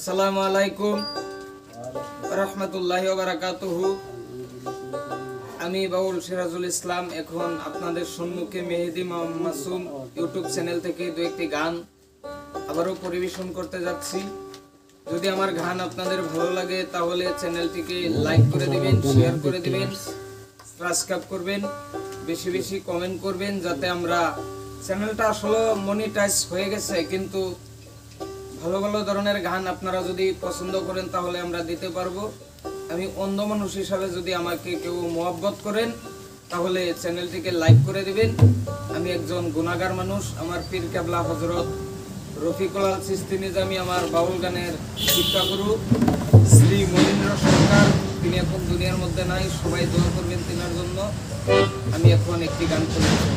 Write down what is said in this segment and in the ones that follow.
আসসালামু আলাইকুম রাহমাতুল্লাহি ওয়া বারাকাতুহু। আমি বাউল সিরাজুল ইসলাম এখন আপনাদের সম্মুখে মেহেদি মাসুম ইউটিউব চ্যানেল থেকে দু একটি গান আবারও পরিবেশন করতে যাচ্ছি। যদি আমার গান আপনাদের ভালো লাগে তাহলে চ্যানেলটিকে লাইক করে দিবেন, শেয়ার করে দিবেন, সাবস্ক্রাইব করবেন, বেশি বেশি কমেন্ট করবেন, যাতে আমরা চ্যানেলটা আসলে মনিটাইজ হয়ে গেছে, কিন্তু ভালো ভালো ধরনের গান আপনারা যদি পছন্দ করেন তাহলে আমরা দিতে পারবো। আমি অন্ধ মানুষ হিসাবে যদি আমাকে কেউ মহব্বত করেন তাহলে চ্যানেলটিকে লাইক করে দিবেন। আমি একজন গুনাহগার মানুষ। আমার পীর কেবলা হযরত রফিকুল আল চিশতি নিজামী আমার বাউল গানের শিক্ষাগুরু শ্রী মনীন্দ্র সরকার, তিনি এখন দুনিয়ার মধ্যে নাই, সবাই দোয়া করবেন তিনার জন্য। আমি এখন একটি গান পরিবেশন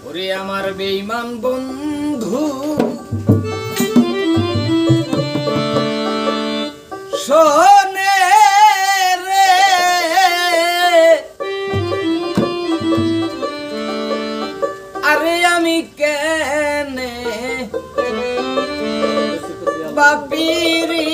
ওরে আমার বেঈমান বন্ধু শোনে রে, আরে আমি কেনে বাপিরি